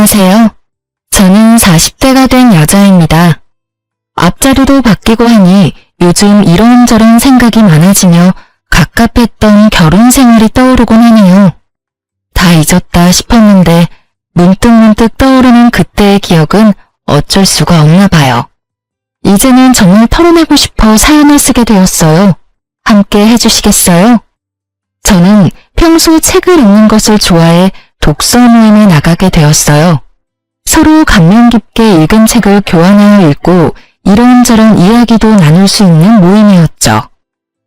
안녕하세요. 저는 40대가 된 여자입니다. 앞자리도 바뀌고 하니 요즘 이런저런 생각이 많아지며 갑갑했던 결혼 생활이 떠오르곤 하네요. 다 잊었다 싶었는데 문득문득 떠오르는 그때의 기억은 어쩔 수가 없나 봐요. 이제는 정말 털어내고 싶어 사연을 쓰게 되었어요. 함께 해주시겠어요? 저는 평소 책을 읽는 것을 좋아해 독서 모임에 나가게 되었어요. 서로 감명 깊게 읽은 책을 교환하여 읽고 이런저런 이야기도 나눌 수 있는 모임이었죠.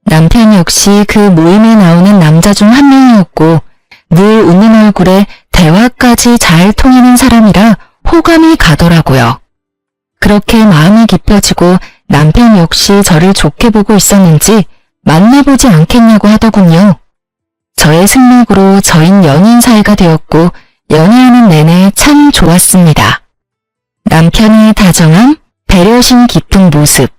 남편 역시 그 모임에 나오는 남자 중 한 명이었고 늘 웃는 얼굴에 대화까지 잘 통하는 사람이라 호감이 가더라고요. 그렇게 마음이 깊어지고 남편 역시 저를 좋게 보고 있었는지 만나보지 않겠냐고 하더군요. 저의 승낙으로 저흰 연인 사이가 되었고 연애하는 내내 참 좋았습니다. 남편의 다정함, 배려심 깊은 모습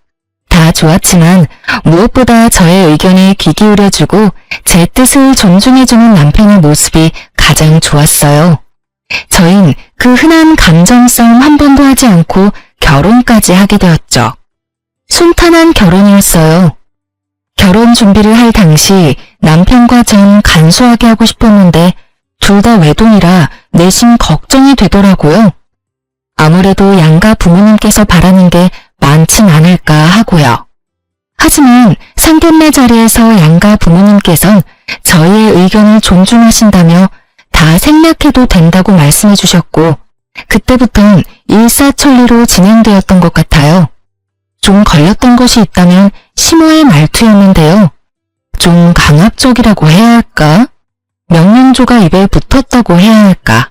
다 좋았지만 무엇보다 저의 의견에 귀 기울여주고 제 뜻을 존중해주는 남편의 모습이 가장 좋았어요. 저흰 그 흔한 감정싸움 한 번도 하지 않고 결혼까지 하게 되었죠. 순탄한 결혼이었어요. 결혼 준비를 할 당시 남편과 전 간소하게 하고 싶었는데 둘 다 외동이라 내심 걱정이 되더라고요. 아무래도 양가 부모님께서 바라는 게 많진 않을까 하고요. 하지만 상견례 자리에서 양가 부모님께선 저희의 의견을 존중하신다며 다 생략해도 된다고 말씀해 주셨고 그때부턴 일사천리로 진행되었던 것 같아요. 좀 걸렸던 것이 있다면 심호의 말투였는데요. 좀 강압적이라고 해야 할까? 명령조가 입에 붙었다고 해야 할까?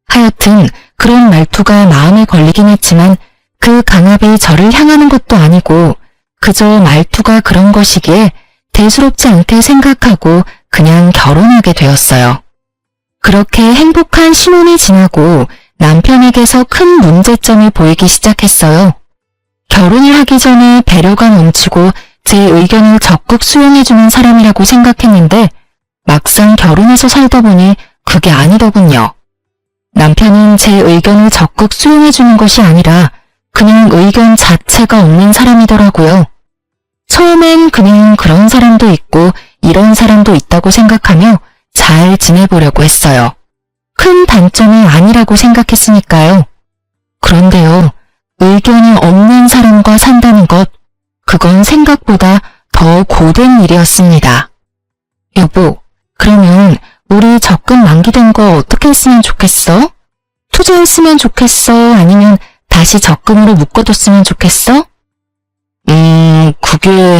하여튼 그런 말투가 마음에 걸리긴 했지만 그 강압이 저를 향하는 것도 아니고 그저 말투가 그런 것이기에 대수롭지 않게 생각하고 그냥 결혼하게 되었어요. 그렇게 행복한 신혼이 지나고 남편에게서 큰 문제점이 보이기 시작했어요. 결혼을 하기 전에 배려가 넘치고 제 의견을 적극 수용해주는 사람이라고 생각했는데 막상 결혼해서 살다 보니 그게 아니더군요. 남편은 제 의견을 적극 수용해주는 것이 아니라 그냥 의견 자체가 없는 사람이더라고요. 처음엔 그냥 그런 사람도 있고 이런 사람도 있다고 생각하며 잘 지내보려고 했어요. 큰 단점이 아니라고 생각했으니까요. 그런데요, 의견이 없는 사람과 산다는 것, 그건 생각보다 더 고된 일이었습니다. 여보, 그러면 우리 적금 만기된 거 어떻게 했으면 좋겠어? 투자했으면 좋겠어? 아니면 다시 적금으로 묶어뒀으면 좋겠어? 그게...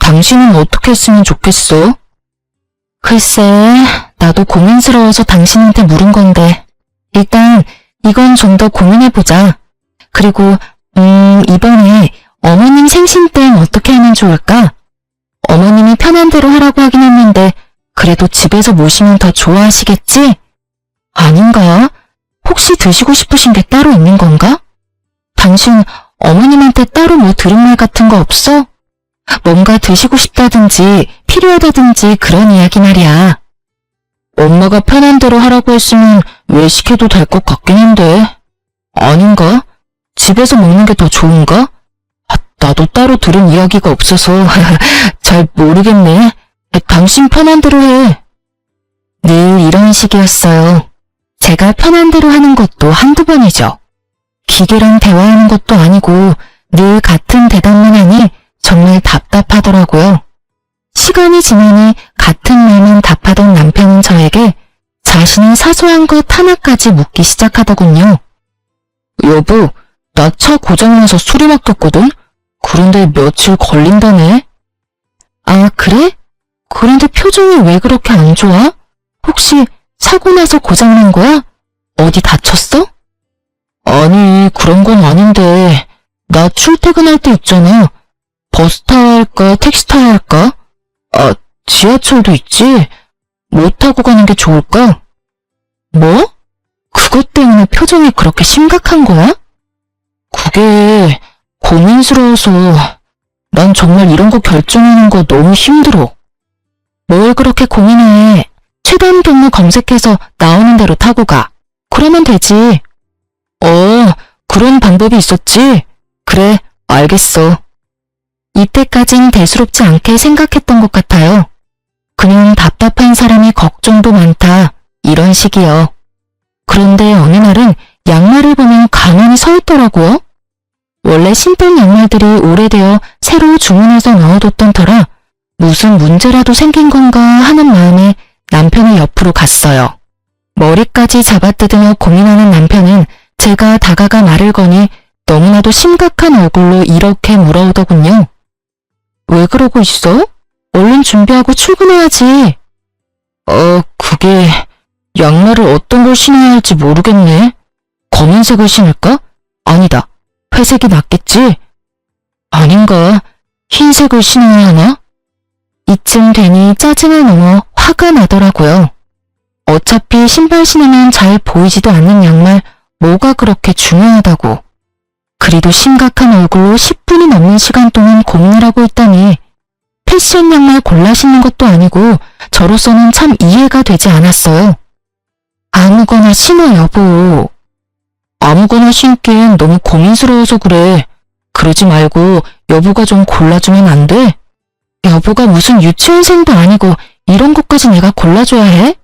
당신은 어떻게 했으면 좋겠어? 글쎄, 나도 고민스러워서 당신한테 물은 건데 일단 이건 좀 더 고민해보자. 그리고 이번에 어머님 생신 땐 어떻게 하면 좋을까? 어머님이 편한 대로 하라고 하긴 했는데 그래도 집에서 모시면 더 좋아하시겠지? 아닌가? 혹시 드시고 싶으신 게 따로 있는 건가? 당신 어머님한테 따로 뭐 들은 말 같은 거 없어? 뭔가 드시고 싶다든지 필요하다든지 그런 이야기 말이야. 엄마가 편한 대로 하라고 했으면 왜 시켜도 될 것 같긴 한데. 아닌가? 집에서 먹는 게 더 좋은가? 나도 따로 들은 이야기가 없어서 잘 모르겠네. 당신 편한 대로 해. 늘 이런 식이었어요. 제가 편한 대로 하는 것도 한두 번이죠. 기계랑 대화하는 것도 아니고 늘 같은 대답만 하니 정말 답답하더라고요. 시간이 지나니 같은 말만 답하던 남편은 저에게 자신의 사소한 것 하나까지 묻기 시작하더군요. 여보, 나 차 고장나서 수리 맡겼거든? 그런데 며칠 걸린다네? 아, 그래? 그런데 표정이 왜 그렇게 안 좋아? 혹시 사고 나서 고장난 거야? 어디 다쳤어? 아니, 그런 건 아닌데 나 출퇴근할 때 있잖아. 버스 타야 할까, 택시 타야 할까? 아, 지하철도 있지? 뭐 타고 가는 게 좋을까? 뭐? 그것 때문에 표정이 그렇게 심각한 거야? 그게 고민스러워서 난 정말 이런 거 결정하는 거 너무 힘들어. 뭘 그렇게 고민해. 최단 경로 검색해서 나오는 대로 타고 가. 그러면 되지. 그런 방법이 있었지? 그래, 알겠어. 이때까진 대수롭지 않게 생각했던 것 같아요. 그냥 답답한 사람이 걱정도 많다, 이런 식이요. 그런데 어느 날은 양말을 보면 가만히 서 있더라고요. 원래 신던 양말들이 오래되어 새로 주문해서 넣어뒀던 터라 무슨 문제라도 생긴 건가 하는 마음에 남편의 옆으로 갔어요. 머리까지 잡아뜯으며 고민하는 남편은 제가 다가가 말을 거니 너무나도 심각한 얼굴로 이렇게 물어오더군요. 왜 그러고 있어? 얼른 준비하고 출근해야지. 그게 양말을 어떤 걸 신어야 할지 모르겠네. 검은색을 신을까? 아니다. 회색이 낫겠지? 아닌가? 흰색을 신어야 하나? 이쯤 되니 짜증을 넘어 화가 나더라고요. 어차피 신발 신으면 잘 보이지도 않는 양말 뭐가 그렇게 중요하다고. 그리도 심각한 얼굴로 10분이 넘는 시간 동안 고민을 하고 있다니 패션 양말 골라 신는 것도 아니고 저로서는 참 이해가 되지 않았어요. 아무거나 신어 여보. 아무거나 신기엔 너무 고민스러워서 그래. 그러지 말고 여보가 좀 골라주면 안 돼? 여보가 무슨 유치원생도 아니고 이런 것까지 내가 골라줘야 해?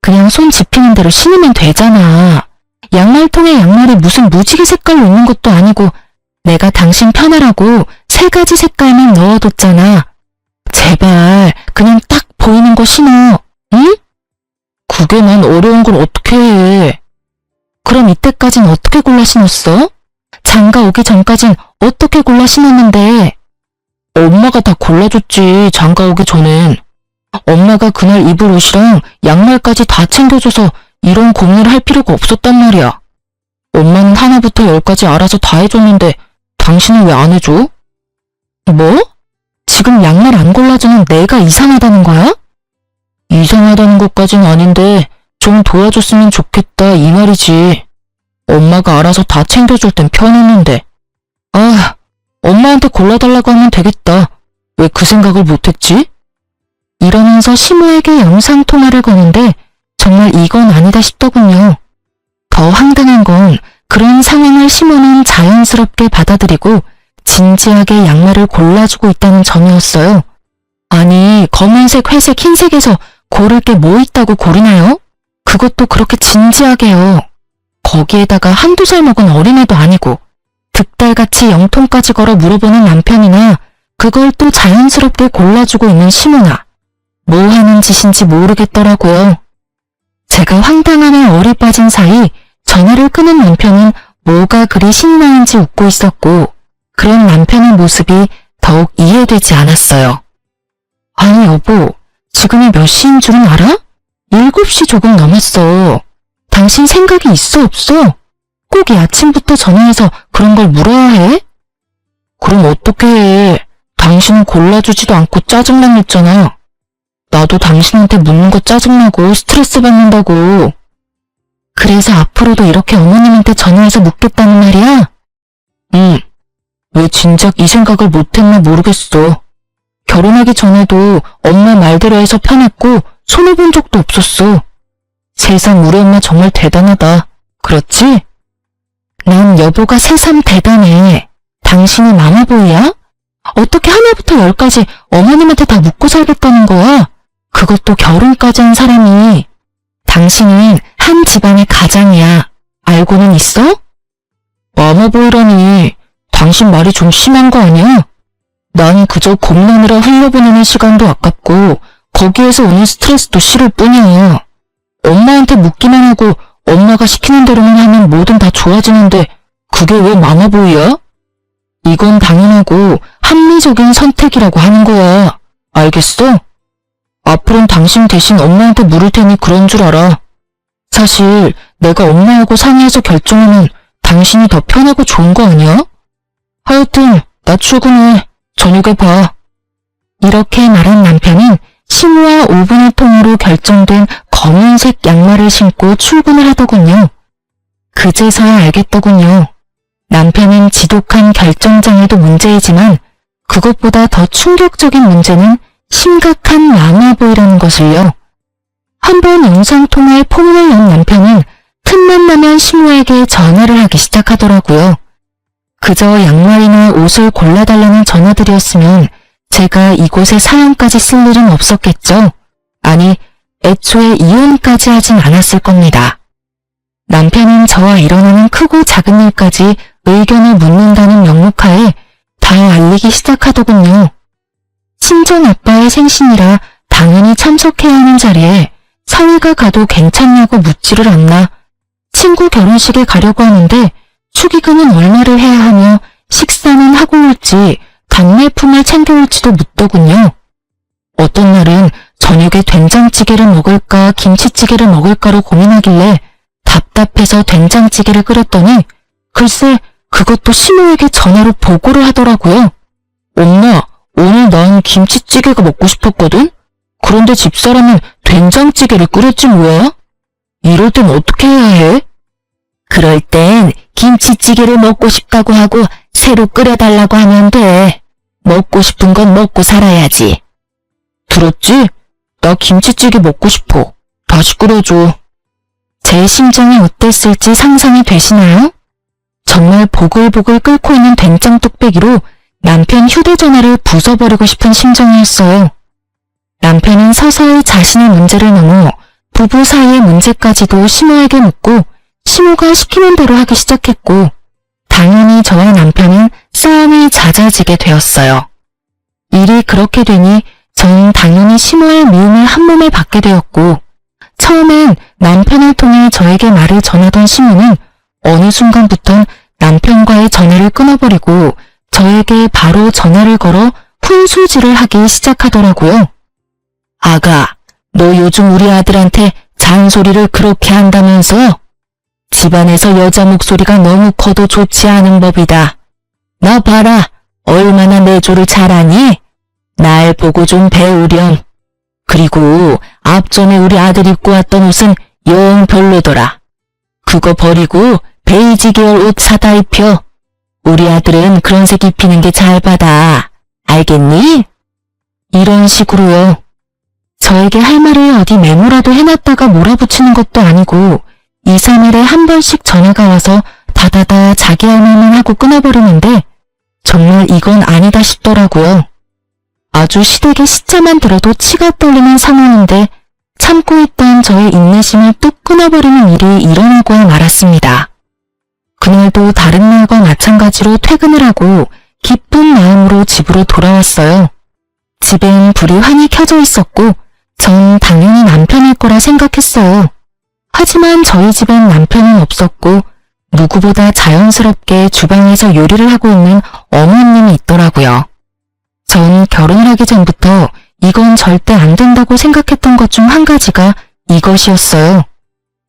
그냥 손 집히는 대로 신으면 되잖아. 양말통에 양말이 무슨 무지개 색깔로 있는 것도 아니고 내가 당신 편하라고 3가지 색깔만 넣어뒀잖아. 제발 그냥 딱 보이는 거 신어. 응? 그게 난 어려운 걸 어떻게 해. 그럼 이때까진 어떻게 골라 신었어? 장가 오기 전까진 어떻게 골라 신었는데? 엄마가 다 골라줬지, 장가 오기 전엔. 엄마가 그날 입을 옷이랑 양말까지 다 챙겨줘서 이런 고민을 할 필요가 없었단 말이야. 엄마는 하나부터 10까지 알아서 다 해줬는데 당신은 왜 안 해줘? 뭐? 지금 양말 안 골라주는 내가 이상하다는 거야? 이상하다는 것까진 아닌데 좀 도와줬으면 좋겠다 이 말이지. 엄마가 알아서 다 챙겨줄 땐 편했는데. 엄마한테 골라달라고 하면 되겠다. 왜 그 생각을 못했지? 이러면서 시모에게 영상통화를 거는데 정말 이건 아니다 싶더군요. 더 황당한 건 그런 상황을 시모는 자연스럽게 받아들이고 진지하게 양말을 골라주고 있다는 점이었어요. 아니, 검은색, 회색, 흰색에서 고를 게 뭐 있다고 고르나요? 그것도 그렇게 진지하게요. 거기에다가 한두 살 먹은 어린애도 아니고 득달같이 영통까지 걸어 물어보는 남편이나 그걸 또 자연스럽게 골라주고 있는 시모나. 뭐 하는 짓인지 모르겠더라고요. 제가 황당함에 얼이 빠진 사이 전화를 끊은 남편은 뭐가 그리 신이 나는지 웃고 있었고 그런 남편의 모습이 더욱 이해되지 않았어요. 아니 여보, 지금이 몇 시인 줄은 알아? 7시 조금 넘었어. 당신 생각이 있어 없어? 꼭 이 아침부터 전화해서 그런 걸 물어야 해? 그럼 어떻게 해? 당신은 골라주지도 않고 짜증만 냈잖아. 나도 당신한테 묻는 거 짜증나고 스트레스 받는다고. 그래서 앞으로도 이렇게 어머님한테 전화해서 묻겠다는 말이야? 응. 왜 진작 이 생각을 못했나 모르겠어. 결혼하기 전에도 엄마 말대로 해서 편했고 손해본 적도 없었어. 세상 우리 엄마 정말 대단하다. 그렇지? 난 여보가 새삼 대단해. 당신이 마마보이야? 어떻게 하나부터 10까지 어머님한테 다 묻고 살겠다는 거야? 그것도 결혼까지 한 사람이. 당신은 한 집안의 가장이야. 알고는 있어? 마마보이라니. 당신 말이 좀 심한 거 아니야? 난 그저 고민하느라 흘려보내는 시간도 아깝고 거기에서 오는 스트레스도 싫을 뿐이야. 엄마한테 묻기만 하고 엄마가 시키는 대로만 하면 뭐든 다 좋아지는데 그게 왜 마마보이야? 이건 당연하고 합리적인 선택이라고 하는 거야. 알겠어? 앞으로는 당신 대신 엄마한테 물을 테니 그런 줄 알아. 사실 내가 엄마하고 상의해서 결정하면 당신이 더 편하고 좋은 거 아니야? 하여튼 나 출근해. 저녁에 봐. 이렇게 말한 남편은 시모와 5분의 통으로 결정된 검은색 양말을 신고 출근을 하더군요. 그제서야 알겠더군요. 남편은 지독한 결정장애도 문제이지만 그것보다 더 충격적인 문제는 심각한 마마보이라는 것을요. 한번 영상통화에 포문을 연 남편은 틈만 나면 시모에게 전화를 하기 시작하더라고요. 그저 양말이나 옷을 골라달라는 전화들이었으면 제가 이곳에 사연까지 쓸 일은 없었겠죠. 아니, 애초에 이혼까지 하진 않았을 겁니다. 남편은 저와 일어나는 크고 작은 일까지 의견을 묻는다는 명목하에 다 알리기 시작하더군요. 친정 아빠의 생신이라 당연히 참석해야 하는 자리에 사위가 가도 괜찮냐고 묻지를 않나. 친구 결혼식에 가려고 하는데 축의금은 얼마를 해야 하며 식사는 하고 올지 답례품을 챙겨올지도 묻더군요. 어떤 날은 저녁에 된장찌개를 먹을까 김치찌개를 먹을까로 고민하길래 답답해서 된장찌개를 끓였더니 글쎄 그것도 시모에게 전화로 보고를 하더라고요. 엄마, 오늘 난 김치찌개가 먹고 싶었거든? 그런데 집사람은 된장찌개를 끓였지 뭐야? 이럴 땐 어떻게 해야 해? 그럴 땐 김치찌개를 먹고 싶다고 하고 새로 끓여달라고 하면 돼. 먹고 싶은 건 먹고 살아야지. 들었지? 나 김치찌개 먹고 싶어. 다시 끓여줘. 제 심정이 어땠을지 상상이 되시나요? 정말 보글보글 끓고 있는 된장 뚝배기로 남편 휴대전화를 부숴버리고 싶은 심정이었어요. 남편은 서서히 자신의 문제를 넘어 부부 사이의 문제까지도 시모에게 묻고 시모가 시키는 대로 하기 시작했고 당연히 저와 남편은 싸움이 잦아지게 되었어요. 일이 그렇게 되니 전 당연히 시모의 미움을 한몸에 받게 되었고 처음엔 남편을 통해 저에게 말을 전하던 시모는 어느 순간부턴 남편과의 전화를 끊어버리고 저에게 바로 전화를 걸어 훈수질을 하기 시작하더라고요. 아가, 너 요즘 우리 아들한테 잔소리를 그렇게 한다면서? 집안에서 여자 목소리가 너무 커도 좋지 않은 법이다. 너 봐라, 얼마나 내조를 잘하니? 날 보고 좀 배우렴. 그리고 앞전에 우리 아들 입고 왔던 옷은 영 별로더라. 그거 버리고 베이지 계열 옷 사다 입혀. 우리 아들은 그런 색 입히는 게 잘 받아. 알겠니? 이런 식으로요. 저에게 할 말을 어디 메모라도 해놨다가 몰아붙이는 것도 아니고 2, 3일에 한 번씩 전화가 와서 다다다 자기 할 말만 하고 끊어버리는데 정말 이건 아니다 싶더라고요. 아주 시댁의 시차만 들어도 치가 떨리는 상황인데 참고 있던 저의 인내심을 뚝 끊어버리는 일이 일어나고야 말았습니다. 그날도 다른 날과 마찬가지로 퇴근을 하고 기쁜 마음으로 집으로 돌아왔어요. 집엔 불이 환히 켜져 있었고 전 당연히 남편일 거라 생각했어요. 하지만 저희 집엔 남편은 없었고 누구보다 자연스럽게 주방에서 요리를 하고 있는 어머님이 있더라고요. 전 결혼을 하기 전부터 이건 절대 안 된다고 생각했던 것 중 한 가지가 이것이었어요.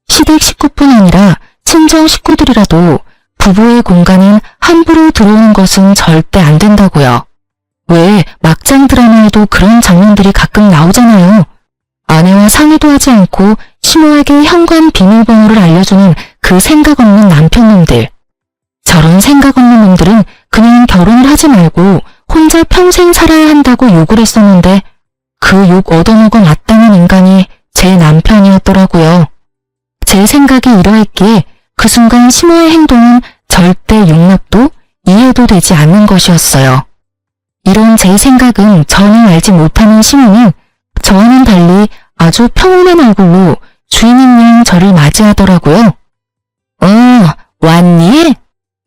시댁 식구뿐 아니라 친정 식구들이라도 부부의 공간은 함부로 들어오는 것은 절대 안 된다고요. 왜 막장 드라마에도 그런 장면들이 가끔 나오잖아요. 아내와 상의도 하지 않고 시모에게 현관 비밀번호를 알려주는 그 생각 없는 남편놈들. 저런 생각 없는 놈들은 그냥 결혼을 하지 말고 혼자 평생 살아야 한다고 욕을 했었는데 그 욕 얻어먹어 마땅한 인간이 제 남편이었더라고요. 제 생각이 이러했기에 그 순간 시모의 행동은 절대 용납도 이해도 되지 않는 것이었어요. 이런 제 생각은 전혀 알지 못하는 시모는 저와는 달리 아주 평온한 얼굴로 주인인 양 저를 맞이하더라고요. 왔니?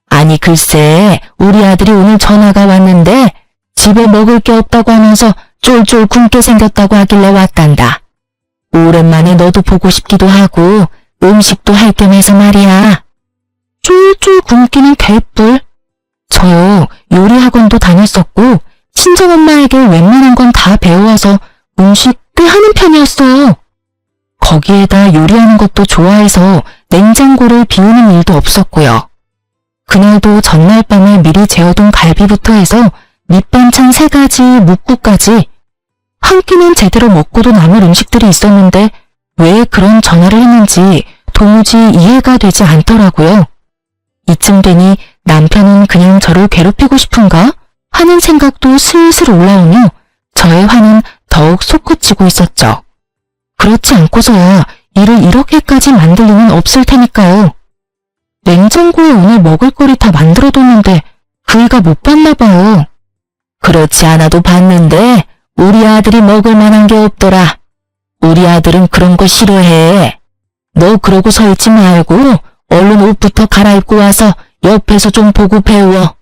아니 글쎄 우리 아들이 오늘 전화가 왔는데 집에 먹을 게 없다고 하면서 쫄쫄 굶게 생겼다고 하길래 왔단다. 오랜만에 너도 보고 싶기도 하고 음식도 할 겸 해서 말이야. 쫄쫄 굶기는 개뿔. 저요 요리학원도 다녔었고 친정엄마에게 웬만한 건 다 배워와서 음식 꽤 하는 편이었어요. 거기에다 요리하는 것도 좋아해서 냉장고를 비우는 일도 없었고요. 그날도 전날 밤에 미리 재워둔 갈비부터 해서 밑반찬 3가지, 묵국까지 한 끼는 제대로 먹고도 남을 음식들이 있었는데 왜 그런 전화를 했는지 도무지 이해가 되지 않더라고요. 이쯤 되니 남편은 그냥 저를 괴롭히고 싶은가 하는 생각도 슬슬 올라오며 저의 화는 더욱 솟구치고 있었죠. 그렇지 않고서야 일을 이렇게까지 만들 리는 없을 테니까요. 냉장고에 오늘 먹을 거리 다 만들어뒀는데 그이가 못 봤나 봐요. 그렇지 않아도 봤는데 우리 아들이 먹을 만한 게 없더라. 우리 아들은 그런 거 싫어해. 너 그러고 서 있지 말고 얼른 옷부터 갈아입고 와서 옆에서 좀 보고 배워.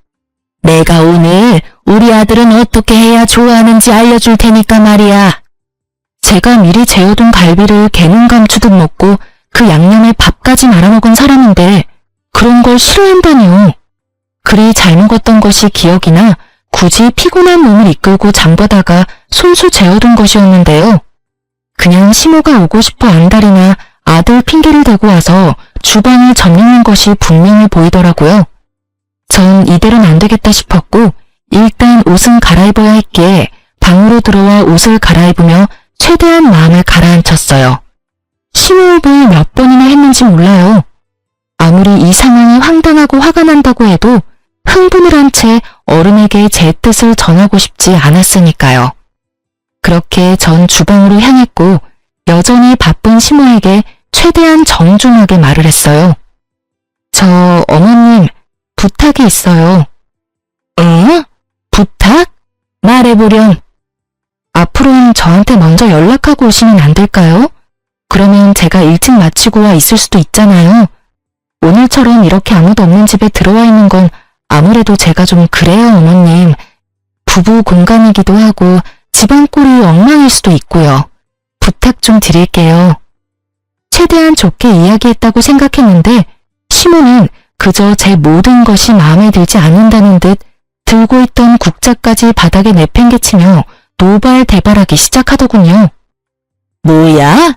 내가 오늘 우리 아들은 어떻게 해야 좋아하는지 알려줄 테니까 말이야. 제가 미리 재워둔 갈비를 개눈 감추듯 먹고 그 양념에 밥까지 말아먹은 사람인데 그런 걸 싫어한다니요. 그리 잘 먹었던 것이 기억이나 굳이 피곤한 몸을 이끌고 장보다가 손수 재워둔 것이었는데요. 그냥 시모가 오고 싶어 안달이나 아들 핑계를 대고 와서 주방을 점령한 것이 분명해 보이더라고요. 전 이대로는 안 되겠다 싶었고 일단 옷은 갈아입어야 했기에 방으로 들어와 옷을 갈아입으며 최대한 마음을 가라앉혔어요. 심호흡을 몇 번이나 했는지 몰라요. 아무리 이 상황이 황당하고 화가 난다고 해도 흥분을 한 채 어른에게 제 뜻을 전하고 싶지 않았으니까요. 그렇게 전 주방으로 향했고 여전히 바쁜 시모에게 최대한 정중하게 말을 했어요. 저 어머님 부탁이 있어요. 응? 부탁? 말해보렴. 앞으로는 저한테 먼저 연락하고 오시면 안 될까요? 그러면 제가 일찍 마치고 와 있을 수도 있잖아요. 오늘처럼 이렇게 아무도 없는 집에 들어와 있는 건 아무래도 제가 좀 그래요, 어머님. 부부 공간이기도 하고 집안 꼴이 엉망일 수도 있고요. 부탁 좀 드릴게요. 최대한 좋게 이야기했다고 생각했는데 시모는 그저 제 모든 것이 마음에 들지 않는다는 듯 들고 있던 국자까지 바닥에 내팽개치며 노발대발하기 시작하더군요. 뭐야?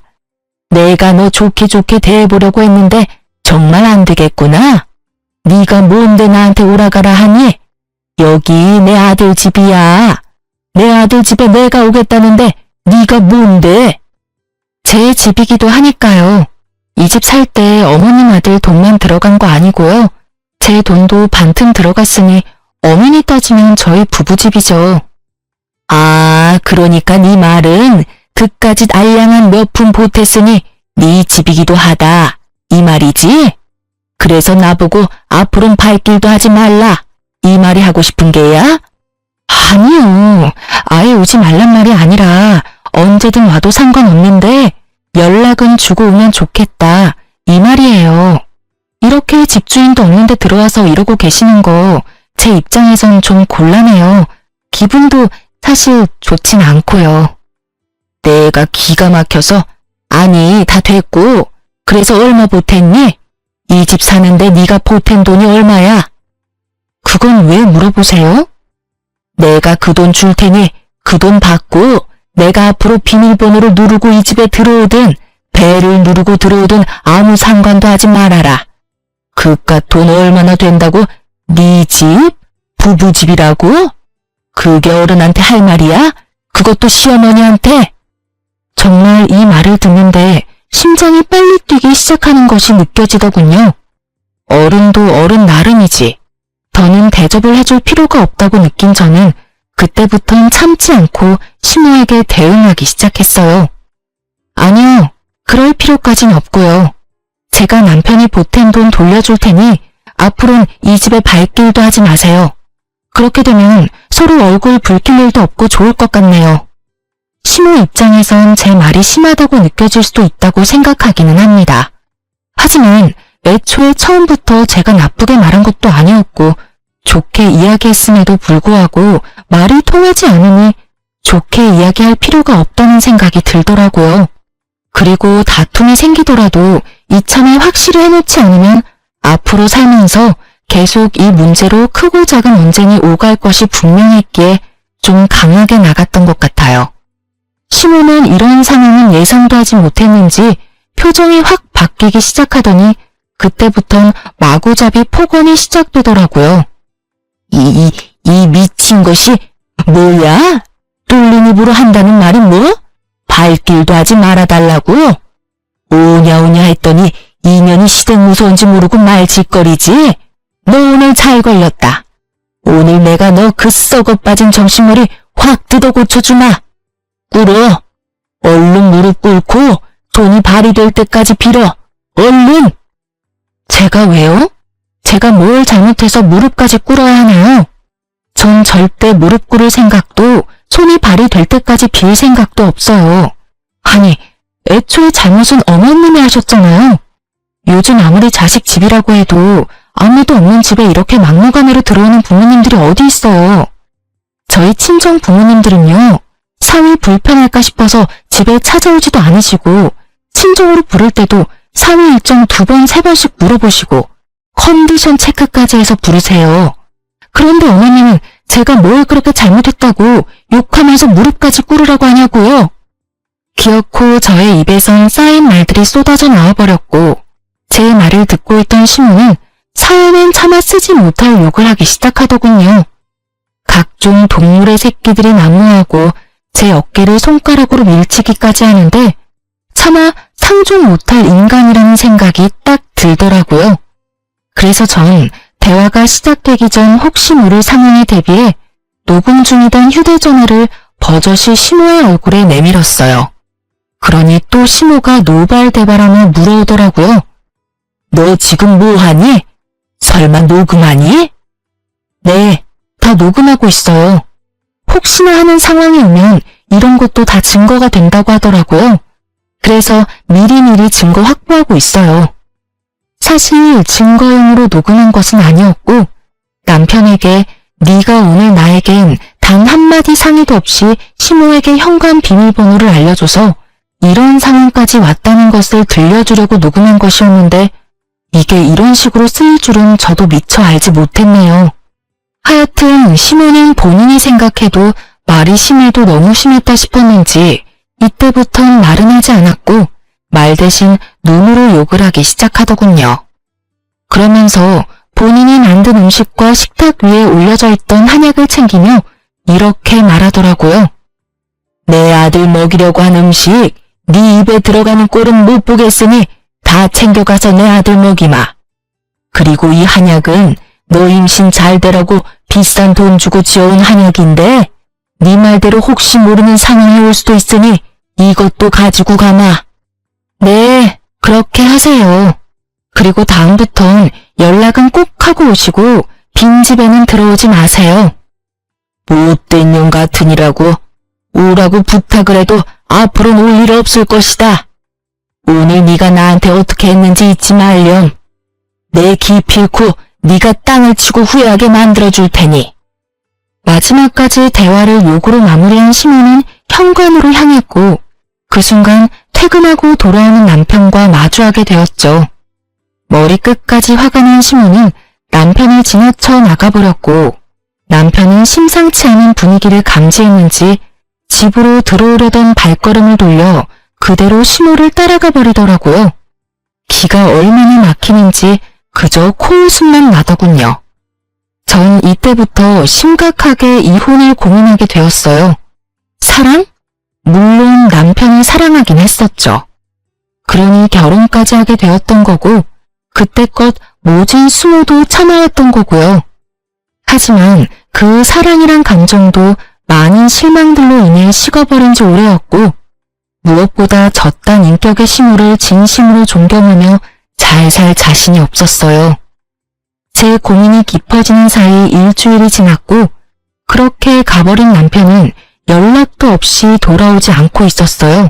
내가 너 좋게 대해보려고 했는데 정말 안 되겠구나. 네가 뭔데 나한테 오라가라 하니? 여기 내 아들 집이야. 내 아들 집에 내가 오겠다는데 네가 뭔데? 제 집이기도 하니까요. 이 집 살 때 어머님 아들 돈만 들어간 거 아니고요. 제 돈도 반틈 들어갔으니 엄연히 따지면 저희 부부집이죠. 아, 그러니까 네 말은 그까짓 알량한 몇 푼 보탰으니 네 집이기도 하다. 이 말이지? 그래서 나보고 앞으로는 발길도 하지 말라. 이 말이 하고 싶은 게야? 아니요. 아예 오지 말란 말이 아니라 언제든 와도 상관없는데 연락은 주고 오면 좋겠다. 이 말이에요. 이렇게 집주인도 없는데 들어와서 이러고 계시는 거 제 입장에선 좀 곤란해요. 기분도 사실 좋진 않고요. 내가 기가 막혀서 아니 다 됐고 그래서 얼마 보탰니? 이 집 사는데 네가 보탠 돈이 얼마야? 그건 왜 물어보세요? 내가 그 돈 줄 테니 그 돈 받고 내가 앞으로 비밀번호를 누르고 이 집에 들어오든 배를 누르고 들어오든 아무 상관도 하지 말아라. 그깟 돈 얼마나 된다고 네 집? 부부집이라고? 그게 어른한테 할 말이야? 그것도 시어머니한테? 정말 이 말을 듣는데 심장이 빨리 뛰기 시작하는 것이 느껴지더군요. 어른도 어른 나름이지. 더는 대접을 해줄 필요가 없다고 느낀 저는 그때부턴 참지 않고 시모에게 대응하기 시작했어요. 아니요, 그럴 필요까진 없고요. 제가 남편이 보탠 돈 돌려줄 테니 앞으론 이 집에 발길도 하지 마세요. 그렇게 되면 서로 얼굴 붉힐 일도 없고 좋을 것 같네요. 시모 입장에선 제 말이 심하다고 느껴질 수도 있다고 생각하기는 합니다. 하지만 애초에 처음부터 제가 나쁘게 말한 것도 아니었고 좋게 이야기했음에도 불구하고 말이 통하지 않으니 좋게 이야기할 필요가 없다는 생각이 들더라고요. 그리고 다툼이 생기더라도 이참에 확실히 해놓지 않으면 앞으로 살면서 계속 이 문제로 크고 작은 언쟁이 오갈 것이 분명했기에 좀 강하게 나갔던 것 같아요. 시모는 이런 상황은 예상도 하지 못했는지 표정이 확 바뀌기 시작하더니 그때부턴 마구잡이 폭언이 시작되더라고요. 이 미친 것이 뭐야? 뚫린 입으로 한다는 말이 뭐? 발길도 하지 말아달라고? 오냐오냐 했더니 이년이 시댁 무서운지 모르고 말짓거리지? 너 오늘 잘 걸렸다. 오늘 내가 너 그 썩어 빠진 정신머리 확 뜯어 고쳐주마. 꿇어. 얼른 무릎 꿇고 손이 발이 될 때까지 빌어. 얼른! 제가 왜요? 제가 뭘 잘못해서 무릎까지 꿇어야 하나요? 전 절대 무릎 꿇을 생각도 손이 발이 될 때까지 빌 생각도 없어요. 아니, 애초에 잘못은 어머님이 하셨잖아요. 요즘 아무리 자식 집이라고 해도 아무도 없는 집에 이렇게 막무가내로 들어오는 부모님들이 어디 있어요. 저희 친정 부모님들은요, 사위 불편할까 싶어서 집에 찾아오지도 않으시고 친정으로 부를 때도 사위 일정 2번, 3번씩 물어보시고 컨디션 체크까지 해서 부르세요. 그런데 어머님은 제가 뭘 그렇게 잘못했다고 욕하면서 무릎까지 꿇으라고 하냐고요. 기어코 저의 입에선 쌓인 말들이 쏟아져 나와버렸고 제 말을 듣고 있던 시모는 사연은 차마 쓰지 못할 욕을 하기 시작하더군요. 각종 동물의 새끼들이 난무하고 제 어깨를 손가락으로 밀치기까지 하는데 차마 상종 못할 인간이라는 생각이 딱 들더라고요. 그래서 전 대화가 시작되기 전 혹시 모를 상황에 대비해 녹음 중이던 휴대전화를 버젓이 시모의 얼굴에 내밀었어요. 그러니 또 시모가 노발대발하며 물어오더라고요. 너 지금 뭐하니? 설마 녹음하니? 네, 다 녹음하고 있어요. 혹시나 하는 상황이 오면 이런 것도 다 증거가 된다고 하더라고요. 그래서 미리미리 증거 확보하고 있어요. 사실 증거용으로 녹음한 것은 아니었고 남편에게 네가 오늘 나에겐 단 한마디 상의도 없이 시모에게 현관 비밀번호를 알려줘서 이런 상황까지 왔다는 것을 들려주려고 녹음한 것이었는데 이게 이런 식으로 쓰일 줄은 저도 미처 알지 못했네요. 하여튼 시모는 본인이 생각해도 말이 심해도 너무 심했다 싶었는지 이때부턴 말은 하지 않았고 말 대신 눈으로 욕을 하기 시작하더군요. 그러면서 본인이 만든 음식과 식탁 위에 올려져 있던 한약을 챙기며 이렇게 말하더라고요. 내 아들 먹이려고 한 음식 네 입에 들어가는 꼴은 못 보겠으니 다 챙겨가서 내 아들 먹이마. 그리고 이 한약은 너 임신 잘 되라고 비싼 돈 주고 지어온 한약인데 네 말대로 혹시 모르는 상황이 올 수도 있으니 이것도 가지고 가마. 네, 그렇게 하세요. 그리고 다음부턴 연락은 꼭 하고 오시고 빈집에는 들어오지 마세요. 못된 년 같으니라고 오라고 부탁을 해도 앞으로는 올 일 없을 것이다. 오늘 네가 나한테 어떻게 했는지 잊지 말렴. 내 기필코 네가 땅을 치고 후회하게 만들어줄 테니. 마지막까지 대화를 욕으로 마무리한 시모는 현관으로 향했고 그 순간 퇴근하고 돌아오는 남편과 마주하게 되었죠. 머리끝까지 화가 난 시모는 남편을 지나쳐 나가버렸고 남편은 심상치 않은 분위기를 감지했는지 집으로 들어오려던 발걸음을 돌려 그대로 시모를 따라가 버리더라고요. 기가 얼마나 막히는지 그저 코웃음만 나더군요. 전 이때부터 심각하게 이혼을 고민하게 되었어요. 사랑? 물론 남편을 사랑하긴 했었죠. 그러니 결혼까지 하게 되었던 거고 그때껏 모진 수모도 참아왔던 거고요. 하지만 그 사랑이란 감정도 많은 실망들로 인해 식어버린 지 오래였고 무엇보다 저딴 인격의 시모를 진심으로 존경하며 잘 살 자신이 없었어요. 제 고민이 깊어지는 사이 일주일이 지났고 그렇게 가버린 남편은 연락도 없이 돌아오지 않고 있었어요.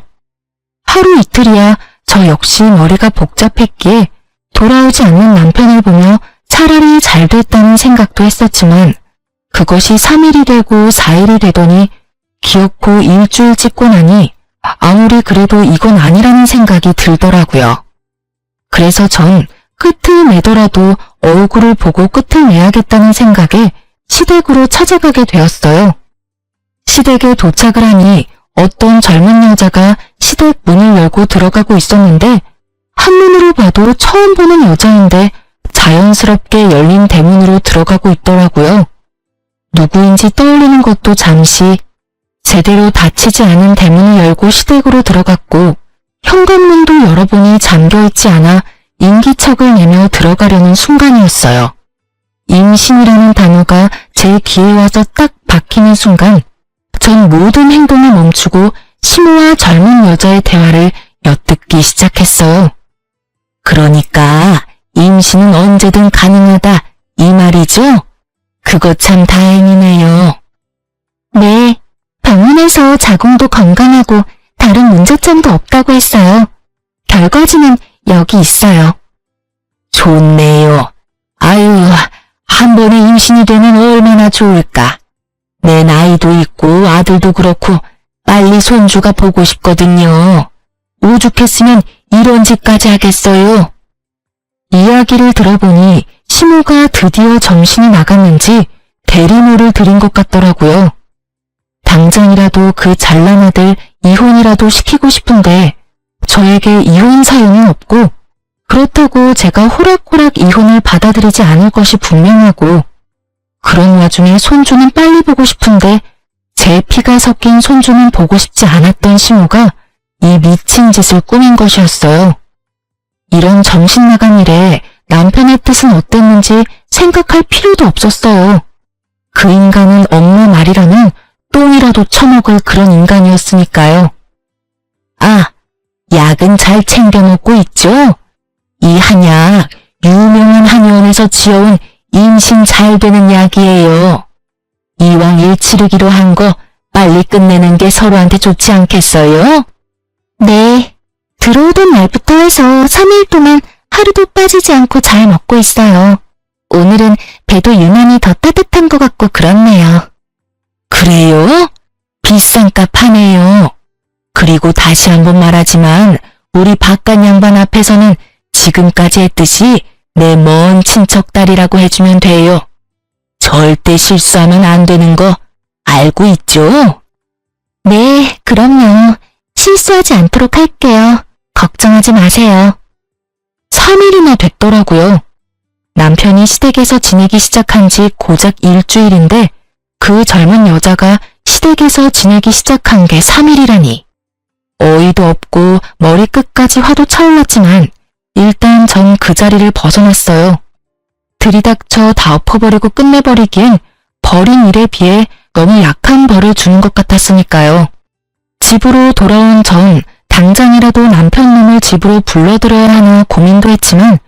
하루 이틀이야 저 역시 머리가 복잡했기에 돌아오지 않는 남편을 보며 차라리 잘 됐다는 생각도 했었지만 그것이 3일이 되고 4일이 되더니 기어코 일주일 찍고 나니 아무리 그래도 이건 아니라는 생각이 들더라고요. 그래서 전 끝을 내더라도 얼굴을 보고 끝을 내야겠다는 생각에 시댁으로 찾아가게 되었어요. 시댁에 도착을 하니 어떤 젊은 여자가 시댁 문을 열고 들어가고 있었는데 한눈으로 봐도 처음 보는 여자인데 자연스럽게 열린 대문으로 들어가고 있더라고요. 누구인지 떠올리는 것도 잠시 제대로 닫히지 않은 대문을 열고 시댁으로 들어갔고 현관문도 열어보니 잠겨있지 않아 인기척을 내며 들어가려는 순간이었어요. 임신이라는 단어가 제 귀에 와서 딱 박히는 순간 전 모든 행동을 멈추고 시모와 젊은 여자의 대화를 엿듣기 시작했어요. 그러니까 임신은 언제든 가능하다 이 말이죠? 그거 참 다행이네요. 네, 병원에서 자궁도 건강하고 다른 문제점도 없다고 했어요. 결과지는 여기 있어요. 좋네요. 아유, 한 번에 임신이 되면 얼마나 좋을까. 내 나이도 있고 아들도 그렇고 빨리 손주가 보고 싶거든요. 오죽했으면 이런 짓까지 하겠어요. 이야기를 들어보니 시모가 드디어 정신이 나갔는지 대리모를 들인 것 같더라고요. 당장이라도 그 잘난 아들 이혼이라도 시키고 싶은데 저에게 이혼 사연은 없고 그렇다고 제가 호락호락 이혼을 받아들이지 않을 것이 분명하고 그런 와중에 손주는 빨리 보고 싶은데 제 피가 섞인 손주는 보고 싶지 않았던 시모가 이 미친 짓을 꾸민 것이었어요. 이런 정신 나간 일에 남편의 뜻은 어땠는지 생각할 필요도 없었어요. 그 인간은 엄마 말이라면 똥이라도 처먹을 그런 인간이었으니까요. 아, 약은 잘 챙겨 먹고 있죠? 이 한약 유명한 한의원에서 지어온 임신 잘 되는 약이에요. 이왕 일 치르기로 한 거 빨리 끝내는 게 서로한테 좋지 않겠어요? 네, 들어오던 날부터 해서 3일 동안 하루도 빠지지 않고 잘 먹고 있어요. 오늘은 배도 유난히 더 따뜻한 것 같고 그렇네요. 그래요? 비싼 값 하네요. 그리고 다시 한번 말하지만 우리 바깥 양반 앞에서는 지금까지 했듯이 내 먼 친척 딸이라고 해주면 돼요. 절대 실수하면 안 되는 거 알고 있죠? 네, 그럼요. 실수하지 않도록 할게요. 걱정하지 마세요. 3일이나 됐더라고요. 남편이 시댁에서 지내기 시작한 지 고작 일주일인데 그 젊은 여자가 시댁에서 지내기 시작한 게 3일이라니. 어이도 없고 머리끝까지 화도 차올랐지만 일단 전 그 자리를 벗어났어요. 들이닥쳐 다 엎어버리고 끝내버리기엔 벌인 일에 비해 너무 약한 벌을 주는 것 같았으니까요. 집으로 돌아온 전 당장이라도 남편 놈을 집으로 불러들여야 하나 고민도 했지만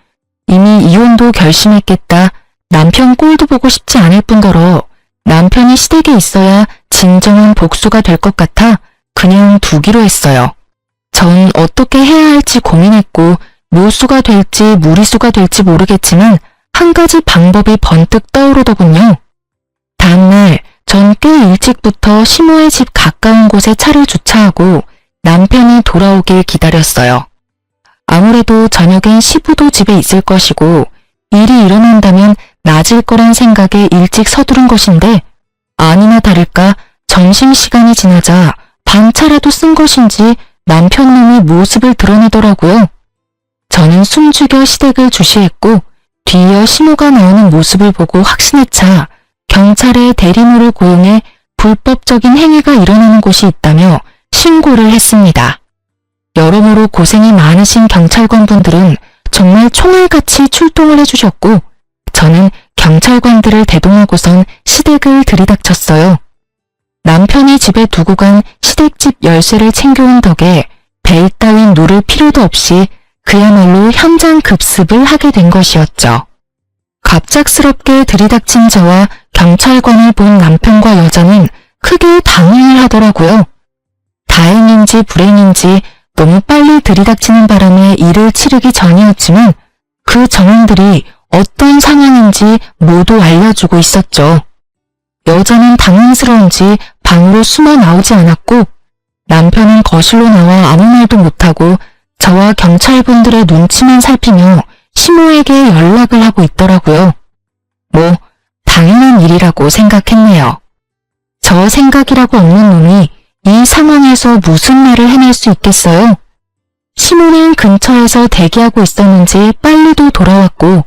이미 이혼도 결심했겠다. 남편 꼴도 보고 싶지 않을 뿐더러 남편이 시댁에 있어야 진정한 복수가 될 것 같아 그냥 두기로 했어요. 전 어떻게 해야 할지 고민했고 묘수가 될지 무리수가 될지 모르겠지만 한 가지 방법이 번뜩 떠오르더군요. 다음날 전 꽤 일찍부터 시모의 집 가까운 곳에 차를 주차하고 남편이 돌아오길 기다렸어요. 아무래도 저녁엔 시부도 집에 있을 것이고 일이 일어난다면 낮을 거란 생각에 일찍 서두른 것인데 아니나 다를까 점심시간이 지나자 반차라도 쓴 것인지 남편놈이 모습을 드러내더라고요. 저는 숨죽여 시댁을 주시했고 뒤이어 시모가 나오는 모습을 보고 확신해차 경찰에 대리모를 고용해 불법적인 행위가 일어나는 곳이 있다며 신고를 했습니다. 여러모로 고생이 많으신 경찰관분들은 정말 총알같이 출동을 해주셨고 저는 경찰관들을 대동하고선 시댁을 들이닥쳤어요. 남편이 집에 두고 간 시댁집 열쇠를 챙겨온 덕에 벨 따윈 누를 필요도 없이 그야말로 현장 급습을 하게 된 것이었죠. 갑작스럽게 들이닥친 저와 경찰관을 본 남편과 여자는 크게 당황을 하더라고요. 다행인지 불행인지 너무 빨리 들이닥치는 바람에 일을 치르기 전이었지만 그 정황들이 어떤 상황인지 모두 알려주고 있었죠. 여자는 당황스러운지 방으로 숨어 나오지 않았고 남편은 거실로 나와 아무 말도 못하고 저와 경찰분들의 눈치만 살피며 시모에게 연락을 하고 있더라고요. 뭐 당연한 일이라고 생각했네요. 저 생각이라고 없는 놈이 이 상황에서 무슨 말을 해낼 수 있겠어요? 시모는 근처에서 대기하고 있었는지 빨리도 돌아왔고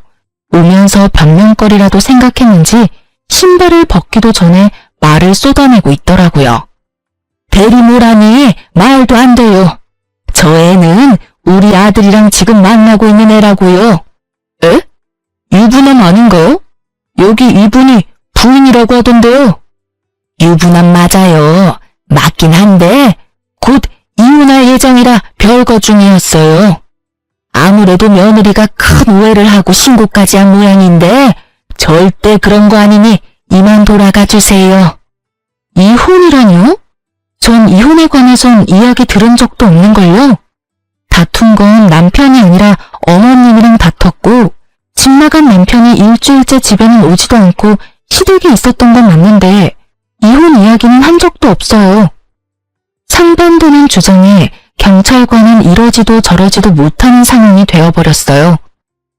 오면서 변명거리라도 생각했는지 신발을 벗기도 전에 말을 쏟아내고 있더라고요. 대리모라니 말도 안 돼요. 저 애는 우리 아들이랑 지금 만나고 있는 애라고요. 에? 유부남 아닌가요? 여기 이분이 부인이라고 하던데요. 유부남 맞아요. 맞긴 한데 곧 이혼할 예정이라 별거 중이었어요. 아무래도 며느리가 큰 오해를 하고 신고까지 한 모양인데 절대 그런 거 아니니 이만 돌아가 주세요. 이혼이라뇨? 전 이혼에 관해선 이야기 들은 적도 없는걸요. 다툰 건 남편이 아니라 어머님이랑 다퉜고 집 나간 남편이 일주일째 집에는 오지도 않고 시댁에 있었던 건 맞는데 이혼 이야기는 한 적도 없어요. 상반되는 주장에 경찰관은 이러지도 저러지도 못하는 상황이 되어버렸어요.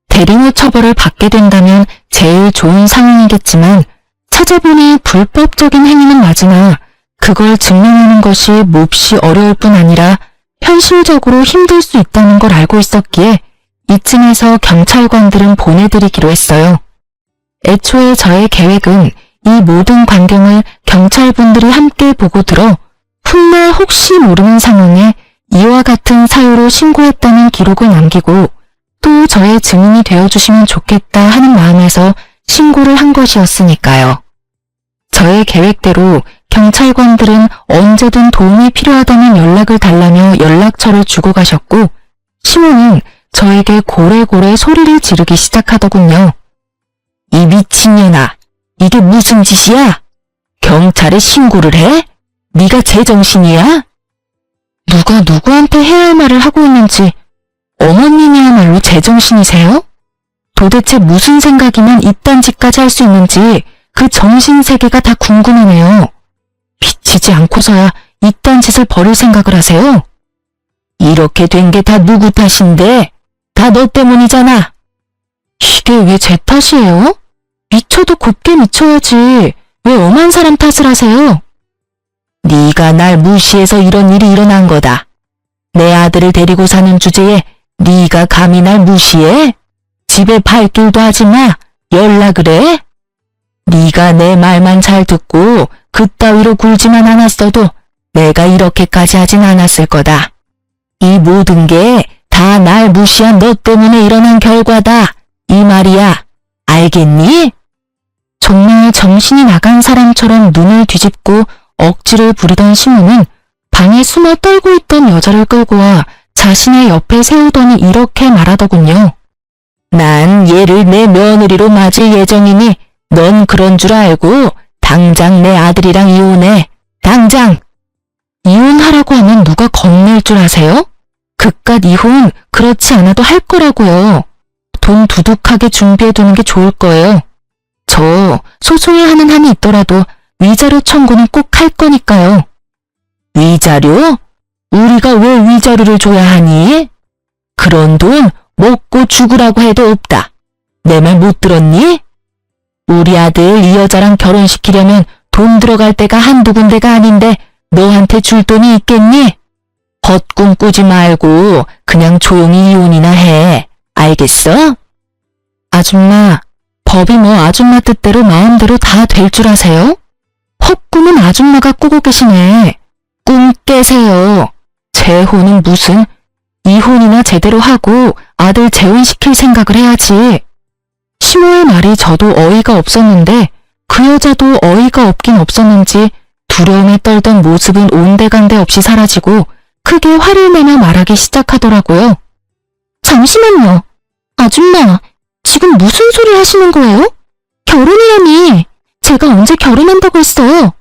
대리모 처벌을 받게 된다면 제일 좋은 상황이겠지만 찾아보니 불법적인 행위는 맞으나 그걸 증명하는 것이 몹시 어려울 뿐 아니라 현실적으로 힘들 수 있다는 걸 알고 있었기에 이쯤에서 경찰관들은 보내드리기로 했어요. 애초에 저의 계획은 이 모든 광경을 경찰분들이 함께 보고 들어 훗날 혹시 모르는 상황에 이와 같은 사유로 신고했다는 기록을 남기고 또 저의 증인이 되어주시면 좋겠다 하는 마음에서 신고를 한 것이었으니까요. 저의 계획대로 경찰관들은 언제든 도움이 필요하다면 연락을 달라며 연락처를 주고 가셨고 시모는 저에게 고래고래 소리를 지르기 시작하더군요. 이 미친년아, 이게 무슨 짓이야? 경찰에 신고를 해? 네가 제정신이야? 누가 누구한테 해야 할 말을 하고 있는지 어머님이야말로 제정신이세요? 도대체 무슨 생각이면 이딴 짓까지 할 수 있는지 그 정신세계가 다 궁금하네요. 미치지 않고서야 이딴 짓을 벌일 생각을 하세요? 이렇게 된 게 다 누구 탓인데? 다 너 때문이잖아. 이게 왜 제 탓이에요? 미쳐도 곱게 미쳐야지. 왜 엄한 사람 탓을 하세요? 네가 날 무시해서 이런 일이 일어난 거다. 내 아들을 데리고 사는 주제에 네가 감히 날 무시해? 집에 발길도 하지 마. 연락을 해? 네가 내 말만 잘 듣고 그따위로 굴지만 않았어도 내가 이렇게까지 하진 않았을 거다. 이 모든 게 다 날 무시한 너 때문에 일어난 결과다. 이 말이야. 알겠니? 정말 정신이 나간 사람처럼 눈을 뒤집고 억지를 부리던 시모는 방에 숨어 떨고 있던 여자를 끌고 와 자신의 옆에 세우더니 이렇게 말하더군요. 난 얘를 내 며느리로 맞을 예정이니 넌 그런 줄 알고 당장 내 아들이랑 이혼해. 당장! 이혼하라고 하면 누가 겁낼 줄 아세요? 그깟 이혼 그렇지 않아도 할 거라고요. 돈 두둑하게 준비해두는 게 좋을 거예요. 저 소송에 하는 한이 있더라도 위자료 청구는 꼭 할 거니까요. 위자료? 우리가 왜 위자료를 줘야 하니? 그런 돈 먹고 죽으라고 해도 없다. 내 말 못 들었니? 우리 아들 이 여자랑 결혼시키려면 돈 들어갈 데가 한두 군데가 아닌데 너한테 줄 돈이 있겠니? 헛꿈 꾸지 말고 그냥 조용히 이혼이나 해. 알겠어? 아줌마, 법이 뭐 아줌마 뜻대로 마음대로 다 될 줄 아세요? 헛꿈은 아줌마가 꾸고 계시네. 꿈 깨세요. 재혼은 무슨, 이혼이나 제대로 하고 아들 재혼시킬 생각을 해야지. 시모의 말이 저도 어이가 없었는데 그 여자도 어이가 없긴 없었는지 두려움에 떨던 모습은 온데간데 없이 사라지고 크게 화를 내며 말하기 시작하더라고요. 잠시만요. 아줌마, 지금 무슨 소리 하시는 거예요? 결혼이라니. 제가 언제 결혼한다고 했어요?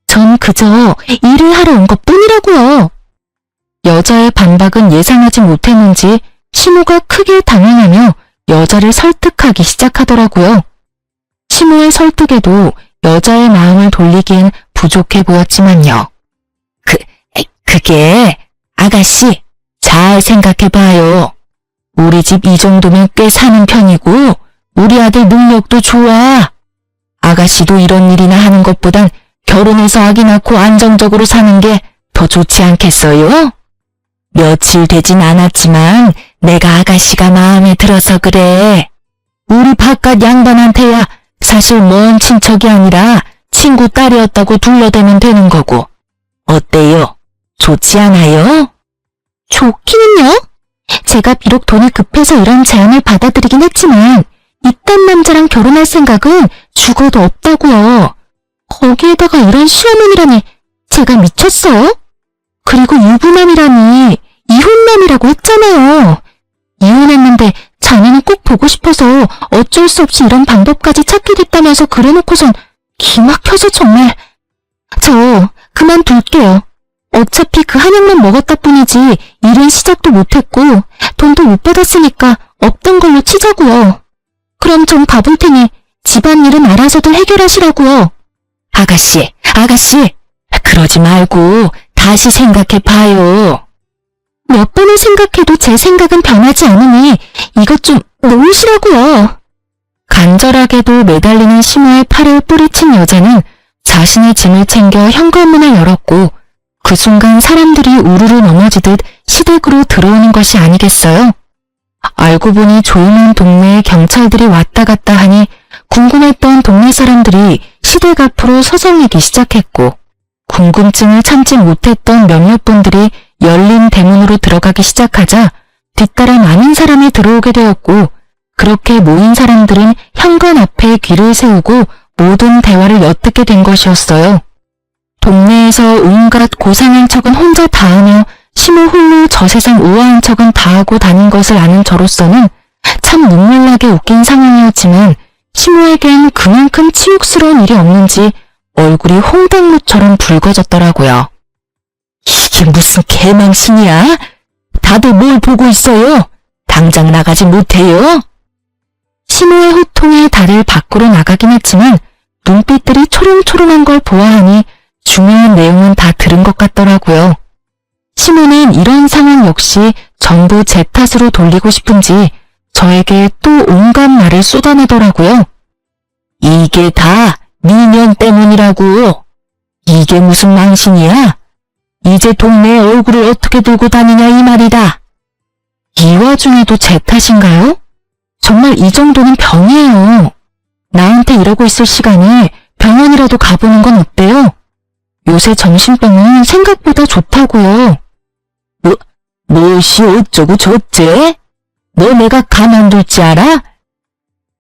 전 그저 일을 하러 온 것뿐이라고요. 여자의 반박은 예상하지 못했는지 시모가 크게 당황하며 여자를 설득하기 시작하더라고요. 시모의 설득에도 여자의 마음을 돌리기엔 부족해 보였지만요. 그게 아가씨 잘 생각해봐요. 우리 집 이 정도면 꽤 사는 편이고 우리 아들 능력도 좋아. 아가씨도 이런 일이나 하는 것보단 결혼해서 아기 낳고 안정적으로 사는 게 더 좋지 않겠어요? 며칠 되진 않았지만 내가 아가씨가 마음에 들어서 그래. 우리 바깥 양반한테야 사실 먼 친척이 아니라 친구 딸이었다고 둘러대면 되는 거고. 어때요? 좋지 않아요? 좋기는요? 제가 비록 돈이 급해서 이런 제안을 받아들이긴 했지만 이딴 남자랑 결혼할 생각은 죽어도 없다고요. 거기에다가 이런 시어머니라니 제가 미쳤어요? 그리고 유부남이라니 이혼남이라고 했잖아요. 이혼했는데 자네는 꼭 보고 싶어서 어쩔 수 없이 이런 방법까지 찾게 됐다면서 그래놓고선 기막혀서 정말. 저 그만둘게요. 어차피 그 한약만 먹었다 뿐이지 일은 시작도 못했고 돈도 못 받았으니까 없던 걸로 치자고요. 그럼 전 가볼 테니 집안일은 알아서들 해결하시라고요. 아가씨, 그러지 말고 다시 생각해봐요. 몇 번을 생각해도 제 생각은 변하지 않으니 이것 좀 놓으시라고요. 간절하게도 매달리는 시모의 팔을 뿌리친 여자는 자신의 짐을 챙겨 현관문을 열었고 그 순간 사람들이 우르르 넘어지듯 시댁으로 들어오는 것이 아니겠어요? 알고 보니 조용한 동네에 경찰들이 왔다 갔다 하니 궁금했던 동네 사람들이 시댁 앞으로 서성이기 시작했고 궁금증을 참지 못했던 몇몇 분들이 열린 대문으로 들어가기 시작하자 뒤따라 많은 사람이 들어오게 되었고 그렇게 모인 사람들은 현관 앞에 귀를 세우고 모든 대화를 엿듣게 된 것이었어요. 동네에서 온갖 고상한 척은 혼자 다 하며 시모 홀로 저 세상 우아한 척은 다 하고 다닌 것을 아는 저로서는 참 눈물나게 웃긴 상황이었지만 시모에겐 그만큼 치욕스러운 일이 없는지 얼굴이 홍당무처럼 붉어졌더라고요. 이게 무슨 개망신이야? 다들 뭘 보고 있어요? 당장 나가지 못해요? 시모의 호통에 다들 밖으로 나가긴 했지만 눈빛들이 초롱초롱한 걸 보아하니 중요한 내용은 다 들은 것 같더라고요. 시모는 이런 상황 역시 전부 제 탓으로 돌리고 싶은지 저에게 또 온갖 말을 쏟아내더라고요. 이게 다 니년 때문이라고. 이게 무슨 망신이야? 이제 동네에 얼굴을 어떻게 들고 다니냐 이 말이다. 이 와중에도 제 탓인가요? 정말 이 정도는 병이에요. 나한테 이러고 있을 시간에 병원이라도 가보는 건 어때요? 요새 정신병은 생각보다 좋다고요. 무엇이 어쩌고 저째? 너 내가 가만둘지 알아?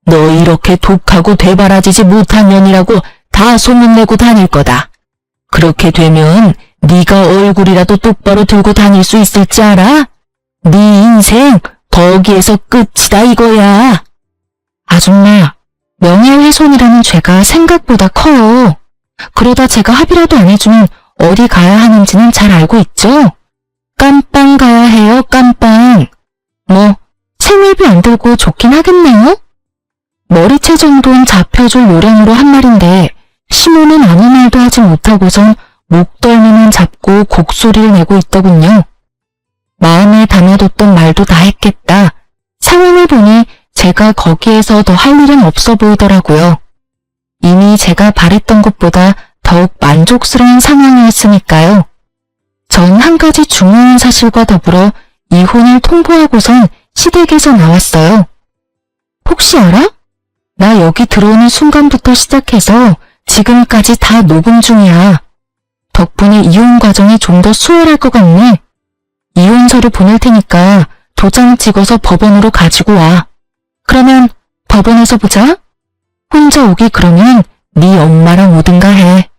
너 이렇게 독하고 되바라지지 못한 년이라고 다 소문내고 다닐 거다. 그렇게 되면 네가 얼굴이라도 똑바로 들고 다닐 수 있을지 알아? 네 인생 거기에서 끝이다 이거야. 아줌마, 명예훼손이라는 죄가 생각보다 커요. 그러다 제가 합의라도 안 해주면 어디 가야 하는지는 잘 알고 있죠? 깜빵 가야 해요, 깜빵. 뭐 생활비 안 들고 좋긴 하겠네요? 머리채 정도는 잡혀줄 요량으로 한 말인데 시모는 아무 말도 하지 못하고선 목덜미만 잡고 곡소리를 내고 있더군요. 마음에 담아뒀던 말도 다 했겠다. 상황을 보니 제가 거기에서 더 할 일은 없어 보이더라고요. 이미 제가 바랬던 것보다 더욱 만족스러운 상황이었으니까요. 전 한 가지 중요한 사실과 더불어 이혼을 통보하고선 시댁에서 나왔어요. 혹시 알아? 나 여기 들어오는 순간부터 시작해서 지금까지 다 녹음 중이야. 덕분에 이혼 과정이 좀 더 수월할 것 같네. 이혼서를 보낼 테니까 도장 찍어서 법원으로 가지고 와. 그러면 법원에서 보자. 혼자 오기 그러면 네 엄마랑 오든가 해.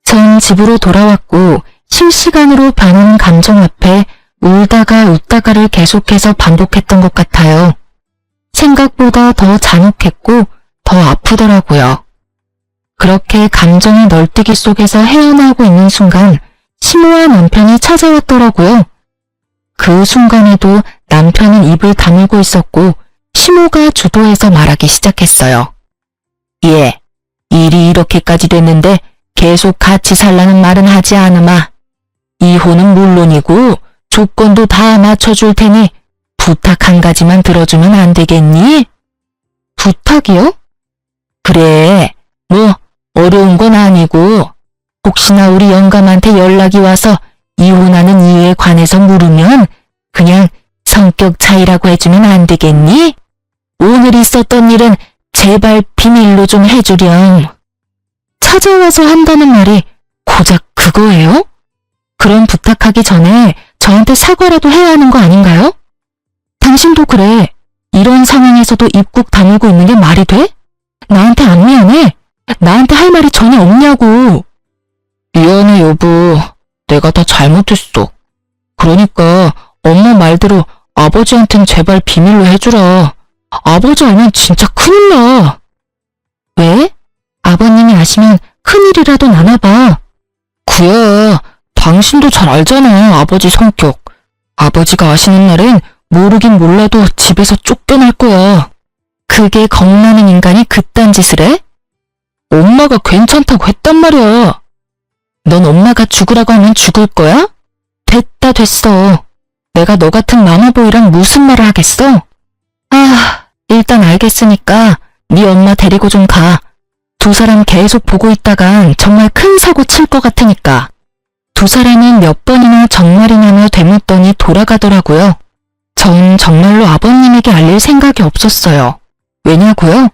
전 집으로 돌아왔고 실시간으로 반응 감정 앞에 울다가 웃다가를 계속해서 반복했던 것 같아요. 생각보다 더 잔혹했고 더 아프더라고요. 그렇게 감정의 널뛰기 속에서 헤어나오고 있는 순간 시모와 남편이 찾아왔더라고요. 그 순간에도 남편은 입을 다물고 있었고 시모가 주도해서 말하기 시작했어요. 예, 일이 이렇게까지 됐는데 계속 같이 살라는 말은 하지 않으마. 이혼은 물론이고 조건도 다 맞춰줄 테니 부탁 한 가지만 들어주면 안 되겠니? 부탁이요? 그래, 뭐 어려운 건 아니고 혹시나 우리 영감한테 연락이 와서 이혼하는 이유에 관해서 물으면 그냥 성격 차이라고 해주면 안 되겠니? 오늘 있었던 일은 제발 비밀로 좀 해주렴. 찾아와서 한다는 말이 고작 그거예요? 그럼 부탁하기 전에 저한테 사과라도 해야 하는 거 아닌가요? 당신도 그래. 이런 상황에서도 입국 다물고 있는 게 말이 돼? 나한테 안 미안해? 나한테 할 말이 전혀 없냐고. 미안해 여보. 내가 다 잘못했어. 그러니까 엄마 말대로 아버지한텐 제발 비밀로 해주라. 아버지 알면 진짜 큰일 나. 왜? 아버님이 아시면 큰일이라도 나나봐. 그야, 당신도 잘 알잖아, 아버지 성격. 아버지가 아시는 날엔 모르긴 몰라도 집에서 쫓겨날 거야. 그게 겁나는 인간이 그딴 짓을 해? 엄마가 괜찮다고 했단 말이야. 넌 엄마가 죽으라고 하면 죽을 거야? 됐다 됐어. 내가 너 같은 마마보이랑 무슨 말을 하겠어? 일단 알겠으니까 네 엄마 데리고 좀 가. 두 사람 계속 보고 있다간 정말 큰 사고 칠 것 같으니까. 두 사람은 몇 번이나 정말이냐며 되묻더니 돌아가더라고요. 전 정말로 아버님에게 알릴 생각이 없었어요. 왜냐고요?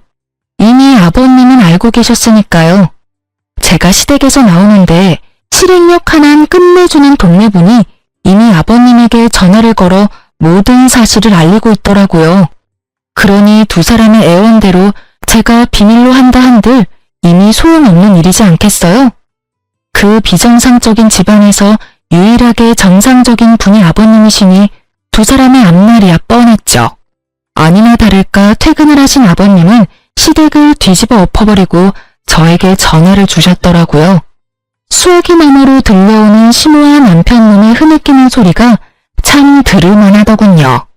이미 아버님은 알고 계셨으니까요. 제가 시댁에서 나오는데 실행력 하나는 끝내주는 동네분이 이미 아버님에게 전화를 걸어 모든 사실을 알리고 있더라고요. 그러니 두 사람의 애원대로 제가 비밀로 한다 한들 이미 소용없는 일이지 않겠어요? 그 비정상적인 집안에서 유일하게 정상적인 분이 아버님이시니 두 사람의 앞날이야 뻔했죠. 아니나 다를까 퇴근을 하신 아버님은 시댁을 뒤집어 엎어버리고 저에게 전화를 주셨더라고요. 수화기 너머로 들려오는 심오한 남편놈의 흐느끼는 소리가 참 들을만하더군요.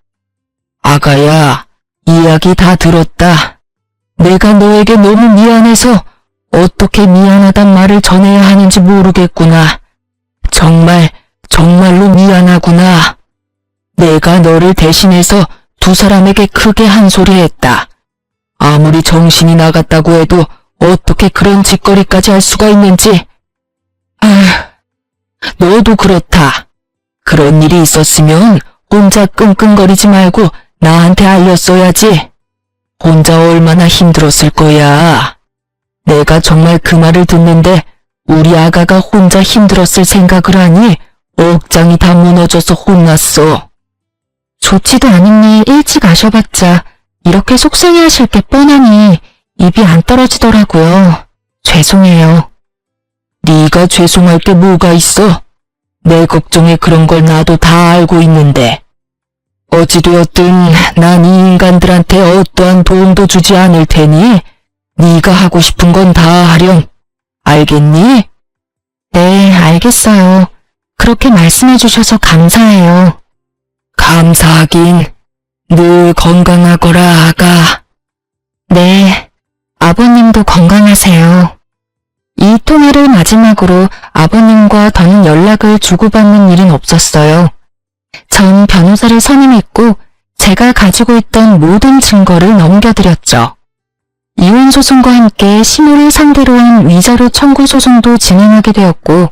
아가야, 이야기 다 들었다. 내가 너에게 너무 미안해서 어떻게 미안하단 말을 전해야 하는지 모르겠구나. 정말로 미안하구나. 내가 너를 대신해서 두 사람에게 크게 한 소리 했다. 아무리 정신이 나갔다고 해도 어떻게 그런 짓거리까지 할 수가 있는지. 너도 그렇다. 그런 일이 있었으면 혼자 끙끙거리지 말고 나한테 알렸어야지. 혼자 얼마나 힘들었을 거야. 내가 정말 그 말을 듣는데 우리 아가가 혼자 힘들었을 생각을 하니 억장이 다 무너져서 혼났어. 좋지도 않은 일 일찍 아셔봤자 이렇게 속상해하실 게 뻔하니 입이 안 떨어지더라고요. 죄송해요. 네가 죄송할 게 뭐가 있어? 내 걱정에 그런 걸 나도 다 알고 있는데. 어찌되었든 난 이 인간들한테 어떠한 도움도 주지 않을 테니 네가 하고 싶은 건 다 하렴. 알겠니? 네, 알겠어요. 그렇게 말씀해 주셔서 감사해요. 감사하긴. 늘 건강하거라, 아가. 네, 아버님도 건강하세요. 이 통화를 마지막으로 아버님과 더는 연락을 주고받는 일은 없었어요. 전 변호사를 선임했고 제가 가지고 있던 모든 증거를 넘겨드렸죠. 이혼 소송과 함께 시모를 상대로 한 위자료 청구 소송도 진행하게 되었고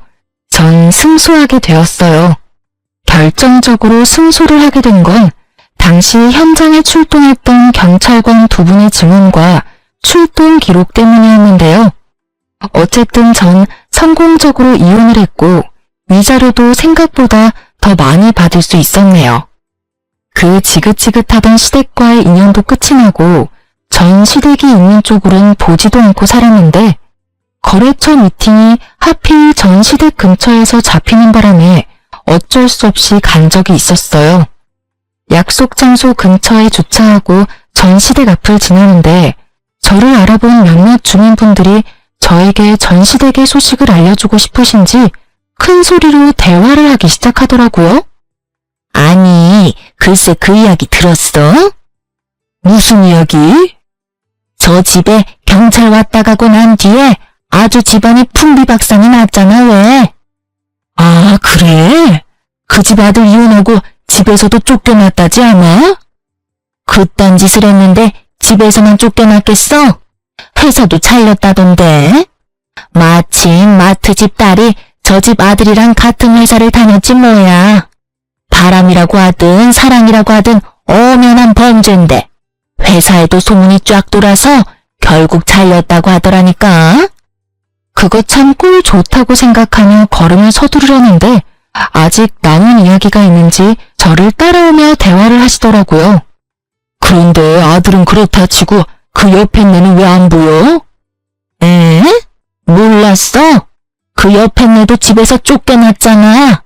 전 승소하게 되었어요. 결정적으로 승소를 하게 된 건 당시 현장에 출동했던 경찰관 두 분의 증언과 출동 기록 때문이었는데요. 어쨌든 전 성공적으로 이혼을 했고 위자료도 생각보다 더 많이 받을 수 있었네요. 그 지긋지긋하던 시댁과의 인연도 끝이 나고 전 시댁이 있는 쪽으론 보지도 않고 살았는데 거래처 미팅이 하필 전 시댁 근처에서 잡히는 바람에 어쩔 수 없이 간 적이 있었어요. 약속 장소 근처에 주차하고 전 시댁 앞을 지나는데 저를 알아본 몇몇 주민분들이 저에게 전 시댁의 소식을 알려주고 싶으신지 큰 소리로 대화를 하기 시작하더라고요. 아니, 글쎄 그 이야기 들었어? 무슨 이야기? 저 집에 경찰 왔다 가고 난 뒤에 아주 집안이 풍비박산이 났잖아, 왜? 아, 그래? 그 집 아들 이혼하고 집에서도 쫓겨났다지 아마? 그딴 짓을 했는데 집에서만 쫓겨났겠어? 회사도 잘렸다던데? 마침 마트 집 딸이 저 집 아들이랑 같은 회사를 다녔지 뭐야. 바람이라고 하든 사랑이라고 하든 엄연한 범죄인데 회사에도 소문이 쫙 돌아서 결국 잘렸다고 하더라니까. 그거 참 꿀 좋다고 생각하며 걸음을 서두르려는데 아직 남은 이야기가 있는지 저를 따라오며 대화를 하시더라고요. 그런데 아들은 그렇다 치고 그 옆에 있는 애는 왜 안 보여? 에? 몰랐어? 그 옆에 애도 집에서 쫓겨났잖아.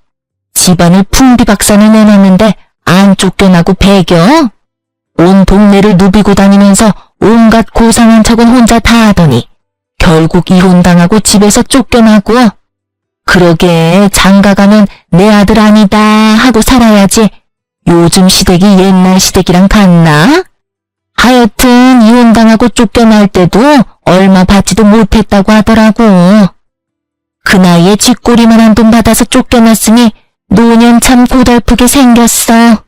집안을 풍비박산을 내놨는데 안 쫓겨나고 배겨? 온 동네를 누비고 다니면서 온갖 고상한 척은 혼자 다 하더니 결국 이혼당하고 집에서 쫓겨나고. 그러게 장가가면 내 아들 아니다 하고 살아야지. 요즘 시댁이 옛날 시댁이랑 같나? 하여튼 이혼당하고 쫓겨날 때도 얼마 받지도 못했다고 하더라고. 그 나이에 쥐꼬리만한 돈 받아서 쫓겨났으니 노년 참 고달프게 생겼어.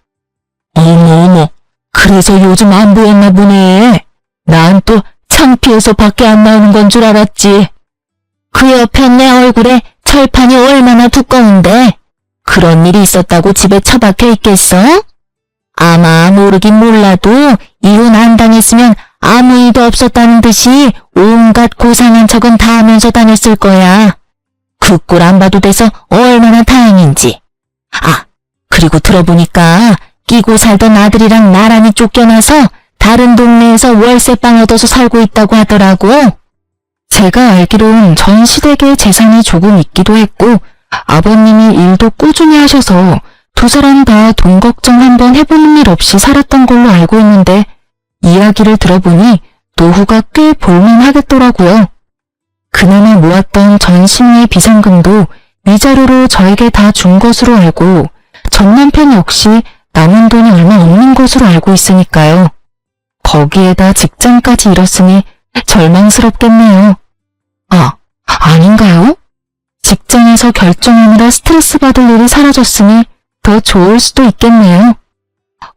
어머, 그래서 요즘 안 보였나 보네. 난 또 창피해서 밖에 안 나오는 건 줄 알았지. 그 옆에 내 얼굴에 철판이 얼마나 두꺼운데 그런 일이 있었다고 집에 처박혀 있겠어? 아마 모르긴 몰라도 이혼 안 당했으면 아무 일도 없었다는 듯이 온갖 고상한 척은 다 하면서 다녔을 거야. 그 꼴 안 봐도 돼서 얼마나 다행인지. 아, 그리고 들어보니까 끼고 살던 아들이랑 나란히 쫓겨나서 다른 동네에서 월세방 얻어서 살고 있다고 하더라고. 제가 알기론 전 시댁에 재산이 조금 있기도 했고 아버님이 일도 꾸준히 하셔서 두 사람 다 돈 걱정 한번 해보는 일 없이 살았던 걸로 알고 있는데 이야기를 들어보니 노후가 꽤 볼만하겠더라고요. 그나마 모았던 전 시누의 비상금도 위자료로 저에게 다 준 것으로 알고 전 남편 역시 남은 돈이 얼마 없는 것으로 알고 있으니까요. 거기에다 직장까지 잃었으니 절망스럽겠네요. 아, 아닌가요? 직장에서 결정하느라 스트레스 받을 일이 사라졌으니 더 좋을 수도 있겠네요.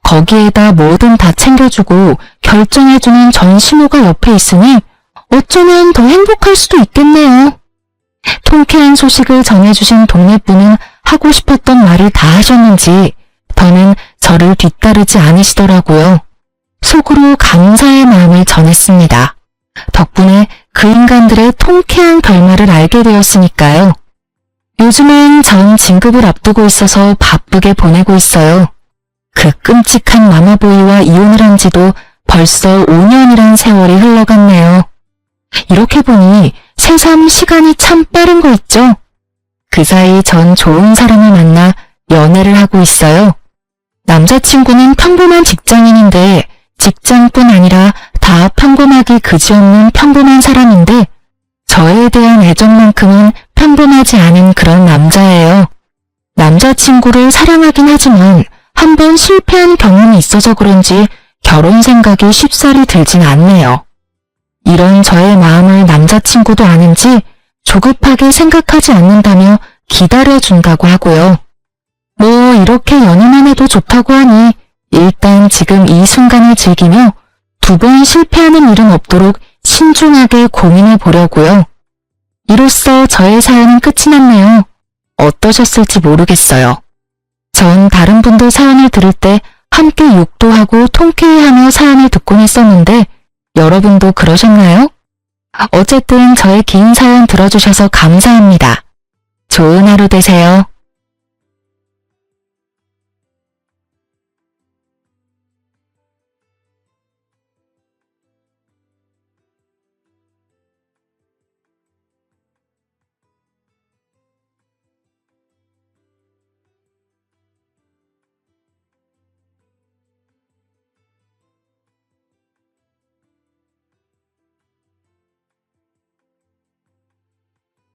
거기에다 뭐든 다 챙겨주고 결정해주는 전 신우가 옆에 있으니 어쩌면 더 행복할 수도 있겠네요. 통쾌한 소식을 전해주신 동네분은 하고 싶었던 말을 다 하셨는지 더는 저를 뒤따르지 않으시더라고요. 속으로 감사의 마음을 전했습니다. 덕분에 그 인간들의 통쾌한 결말을 알게 되었으니까요. 요즘은 전 진급을 앞두고 있어서 바쁘게 보내고 있어요. 그 끔찍한 마마보이와 이혼을 한 지도 벌써 5년이란 세월이 흘러갔네요. 이렇게 보니 새삼 시간이 참 빠른 거 있죠? 그 사이 전 좋은 사람을 만나 연애를 하고 있어요. 남자친구는 평범한 직장인인데 직장뿐 아니라 다 평범하기 그지없는 평범한 사람인데 저에 대한 애정만큼은 평범하지 않은 그런 남자예요. 남자친구를 사랑하긴 하지만 한번 실패한 경험이 있어서 그런지 결혼 생각이 쉽사리 들진 않네요. 이런 저의 마음을 남자친구도 아는지 조급하게 생각하지 않는다며 기다려준다고 하고요. 뭐 이렇게 연애만 해도 좋다고 하니 일단 지금 이 순간을 즐기며 두 번 실패하는 일은 없도록 신중하게 고민해 보려고요. 이로써 저의 사연은 끝이 났네요. 어떠셨을지 모르겠어요. 전 다른 분들 사연을 들을 때 함께 욕도 하고 통쾌해하며 사연을 듣곤 했었는데 여러분도 그러셨나요? 어쨌든 저의 긴 사연 들어주셔서 감사합니다. 좋은 하루 되세요.